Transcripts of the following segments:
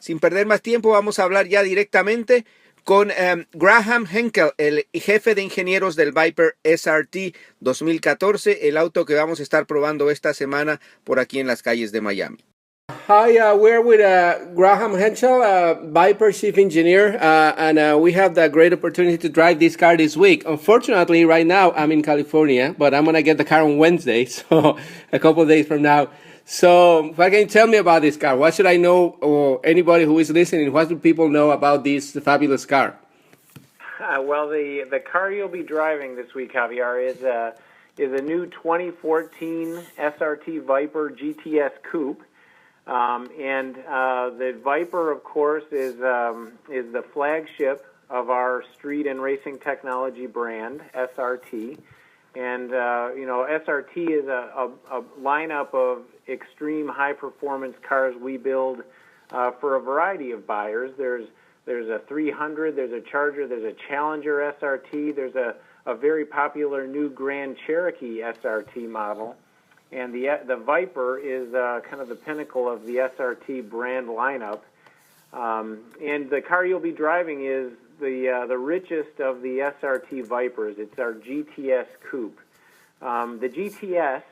sin perder más tiempo, vamos a hablar ya directamente con Grahem Henckel, el jefe de ingenieros del Viper SRT 2014, el auto que vamos a estar probando esta semana por aquí en las calles de Miami. Hi, we're with Grahem Henckel, Viper Chief Engineer, and we have the great opportunity to drive this car this week. Unfortunately, right now I'm in California, but I'm going to get the car on Wednesday, so a couple of days from now. So, what can you tell me about this car? What should I know, or anybody who is listening, what do people know about this fabulous car? Well, the car you'll be driving this week, Javier, is a new 2014 SRT Viper GTS Coupe. The Viper, of course, is the flagship of our street and racing technology brand, SRT. And, SRT is a lineup of extreme high-performance cars we build for a variety of buyers. There's a 300, there's a Charger, there's a Challenger SRT, there's a very popular new Grand Cherokee SRT model. And the Viper is kind of the pinnacle of the SRT brand lineup. And the car you'll be driving is the richest of the SRT Vipers. It's our GTS Coupe. The GTS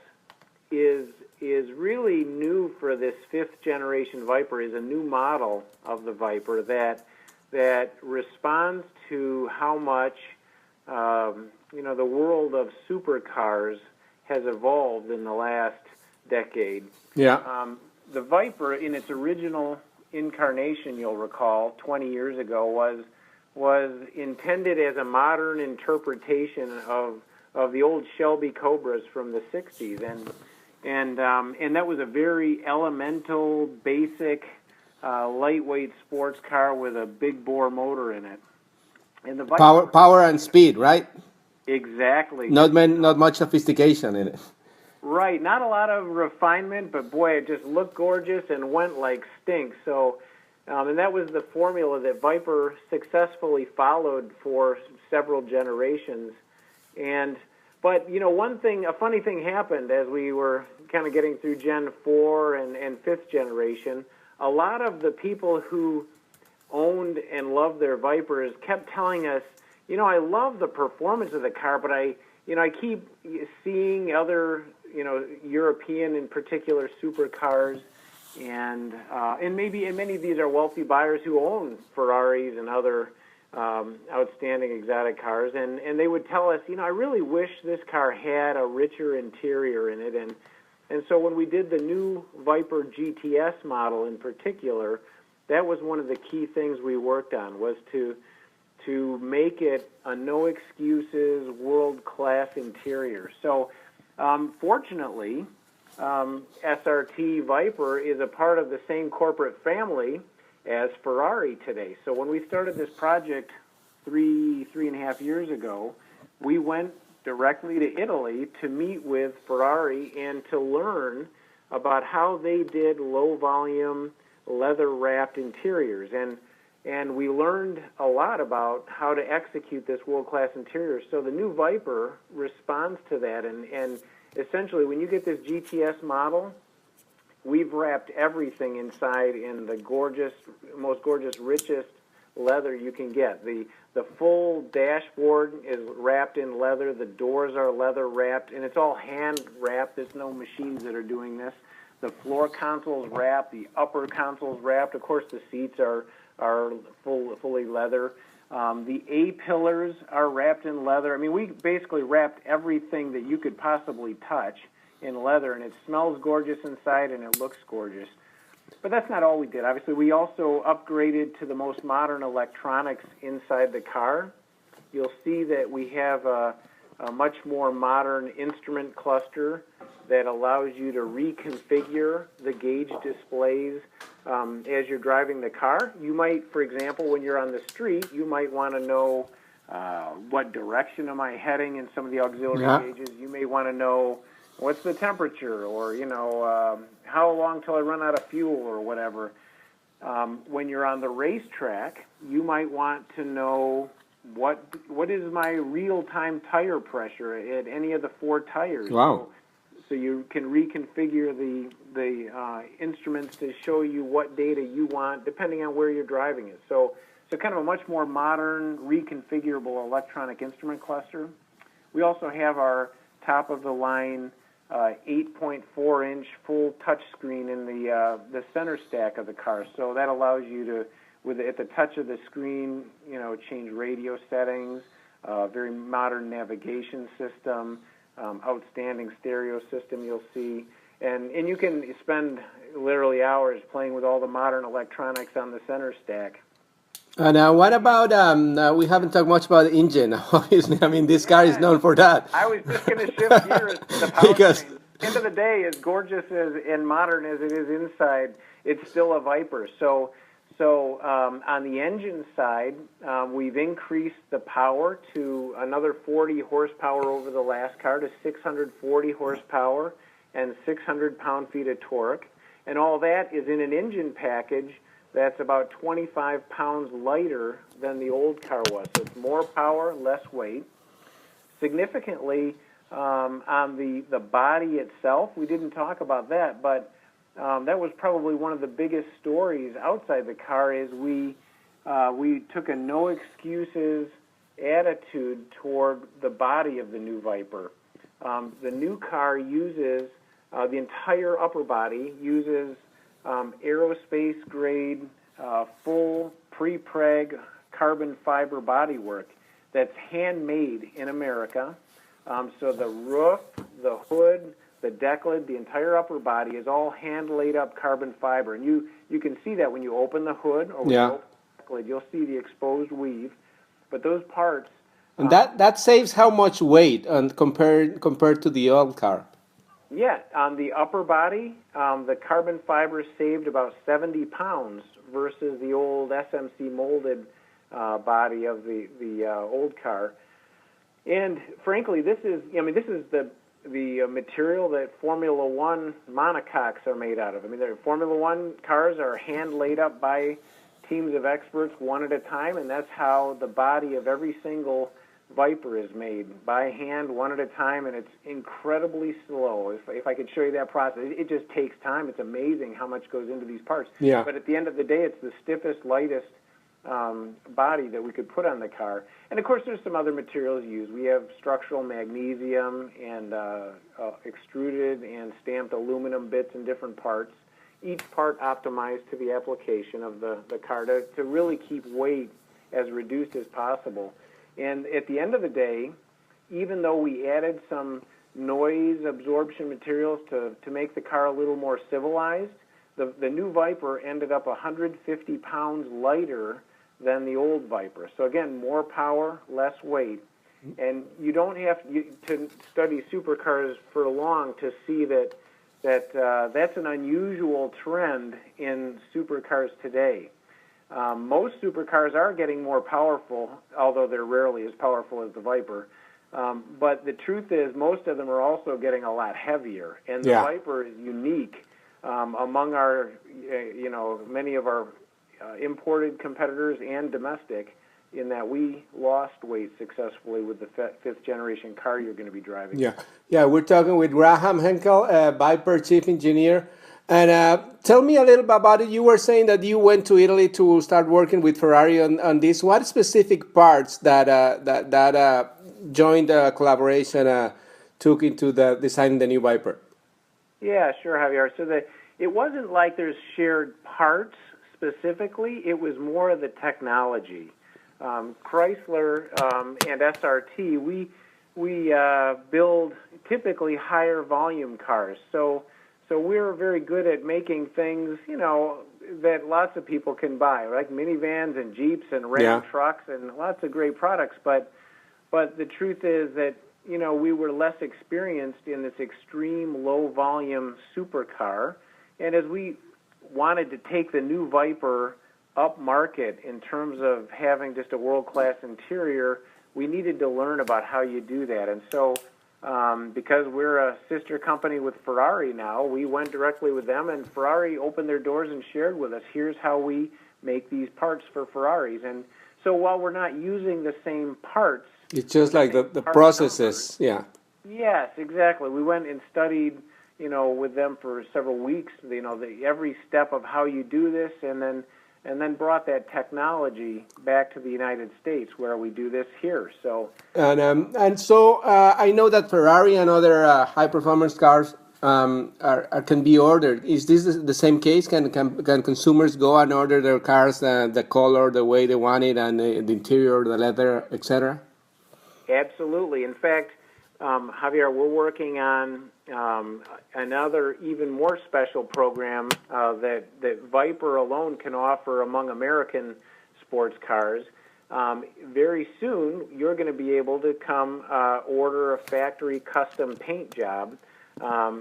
is really new for this fifth generation Viper. Is a new model of the Viper that responds to how much the world of supercars has evolved in the last decade. Yeah. The Viper, in its original incarnation, you'll recall, 20 years ago, was intended as a modern interpretation of the old Shelby Cobras from the 60s, and that was a very elemental, basic, lightweight sports car with a big bore motor in it. And the Viper, power and speed, right? Exactly. Not much sophistication in it. Right. Not a lot of refinement, but boy, it just looked gorgeous and went like stink. So, and that was the formula that Viper successfully followed for several generations. But a funny thing happened as we were kind of getting through Gen 4 and fifth generation. A lot of the people who owned and loved their Vipers kept telling us, I love the performance of the car, but I keep seeing other, European in particular supercars, and many of these are wealthy buyers who own Ferraris and other outstanding exotic cars, and they would tell us, I really wish this car had a richer interior in it, and so when we did the new Viper GTS model in particular, that was one of the key things we worked on, was to make it a no-excuses, world-class interior. So, fortunately, SRT Viper is a part of the same corporate family as Ferrari today. So when we started this project three and a half years ago, we went directly to Italy to meet with Ferrari and to learn about how they did low-volume, leather-wrapped interiors. And we learned a lot about how to execute this world-class interior. So the new Viper responds to that. And essentially, when you get this GTS model, we've wrapped everything inside in the most gorgeous, richest leather you can get. The full dashboard is wrapped in leather. The doors are leather-wrapped, and it's all hand-wrapped. There's no machines that are doing this. The floor console's wrapped. The upper console's wrapped. Of course, the seats are fully leather. The A-pillars are wrapped in leather. I mean, we basically wrapped everything that you could possibly touch in leather, and it smells gorgeous inside, and it looks gorgeous. But that's not all we did. Obviously, we also upgraded to the most modern electronics inside the car. You'll see that we have a much more modern instrument cluster that allows you to reconfigure the gauge displays as you're driving the car. You might, for example, when you're on the street, you might want to know what direction am I heading in some of the auxiliary gauges. You may want to know what's the temperature, or how long till I run out of fuel, or whatever. When you're on the racetrack, you might want to know what is my real-time tire pressure at any of the four tires. Wow. so you can reconfigure the instruments to show you what data you want depending on where you're driving it. So kind of a much more modern, reconfigurable electronic instrument cluster. We also have our top-of-the-line 8.4-inch full touchscreen in the center stack of the car. So that allows you to, at the touch of the screen, change radio settings, very modern navigation system, outstanding stereo system you'll see. And you can spend literally hours playing with all the modern electronics on the center stack. And what about, we haven't talked much about the engine, obviously. I mean, this car is known for that. I was just going to shift gears to the powertrain. End of the day, as gorgeous and modern as it is inside, it's still a Viper. So on the engine side, we've increased the power to another 40 horsepower over the last car to 640 horsepower and 600 pound-feet of torque. And all that is in an engine package that's about 25 pounds lighter than the old car was. So it's more power, less weight. Significantly, on the body itself, we didn't talk about that, but that was probably one of the biggest stories outside the car is we took a no-excuses attitude toward the body of the new Viper. The new car uses, the entire upper body uses aerospace-grade, full pre-preg carbon fiber bodywork that's handmade in America. So the roof, the hood, the deck lid, the entire upper body is all hand-laid up carbon fiber. And you can see that when you open the hood or when you open the deck lid, you'll see the exposed weave. But those parts... And that saves how much weight compared to the old car? Yeah, on the upper body, the carbon fiber saved about 70 pounds versus the old SMC molded body of the old car. And frankly, this is the material that Formula One monocoques are made out of. I mean, the Formula One cars are hand laid up by teams of experts one at a time, and that's how the body of every single Viper is made, by hand, one at a time, and it's incredibly slow. If I could show you that process, it just takes time. It's amazing how much goes into these parts. Yeah. But at the end of the day, it's the stiffest, lightest body that we could put on the car. And of course, there's some other materials used. We have structural magnesium and extruded and stamped aluminum bits in different parts, each part optimized to the application of the car to really keep weight as reduced as possible. And at the end of the day, even though we added some noise absorption materials to make the car a little more civilized, the new Viper ended up 150 pounds lighter than the old Viper. So again, more power, less weight. And you don't have to study supercars for long to see that's an unusual trend in supercars today. Most supercars are getting more powerful, although they're rarely as powerful as the Viper. But the truth is, most of them are also getting a lot heavier, and the Viper is unique among our, many of our imported competitors and domestic, in that we lost weight successfully with the fifth generation car you're going to be driving. Yeah, we're talking with Grahem Henckel, Viper chief engineer. And tell me a little bit about it. You were saying that you went to Italy to start working with Ferrari on this. What specific parts that joint collaboration took into the designing the new Viper? Yeah, sure, Javier. So it wasn't like there's shared parts specifically. It was more of the technology. Chrysler and SRT, we build typically higher volume cars. So we're very good at making things, that lots of people can buy, like minivans and Jeeps and Ram trucks and lots of great products. But the truth is that, we were less experienced in this extreme low-volume supercar. And as we wanted to take the new Viper up market in terms of having just a world-class interior, we needed to learn about how you do that. And so because we're a sister company with Ferrari now, we went directly with them, and Ferrari opened their doors and shared with us, here's how we make these parts for Ferraris. And so while we're not using the same parts, it's just like the processes, Yes, exactly. We went and studied, with them for several weeks, every step of how you do this, and then brought that technology back to the United States where we do this here. So And so I know that Ferrari and other high performance cars can be ordered. Is this the same case? Can consumers go and order their cars, the color, the way they want it, and the interior, the leather, etc.? Absolutely. In fact, Javier, we're working on another even more special program that Viper alone can offer among American sports cars. Very soon, you're going to be able to come order a factory custom paint job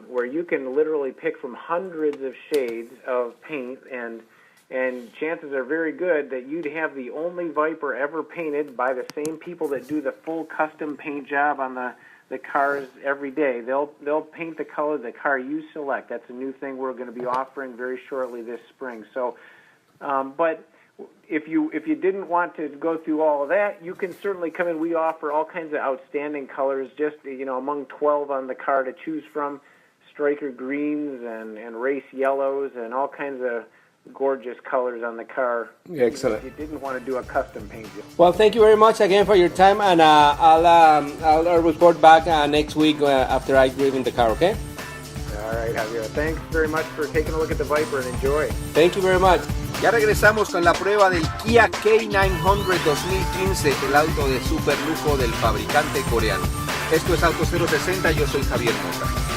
where you can literally pick from hundreds of shades of paint, and chances are very good that you'd have the only Viper ever painted by the same people that do the full custom paint job on the cars every day. They'll paint the color of the car you select. That's a new thing we're going to be offering very shortly this spring. So, but if you didn't want to go through all of that, you can certainly come in. We offer all kinds of outstanding colors, just among 12 on the car to choose from, striker greens and race yellows and all kinds of gorgeous colors on the car. Excellent. If you didn't want to do a custom paint job. Well, thank you very much again for your time, and I'll report back next week after I driven the car. Okay. All right, Javier. Thanks very much for taking a look at the Viper and enjoy. Thank you very much. Ya regresamos con la prueba del Kia K900 2015, el auto de super lujo del fabricante coreano. Esto es Auto 060, yo soy Javier Mota.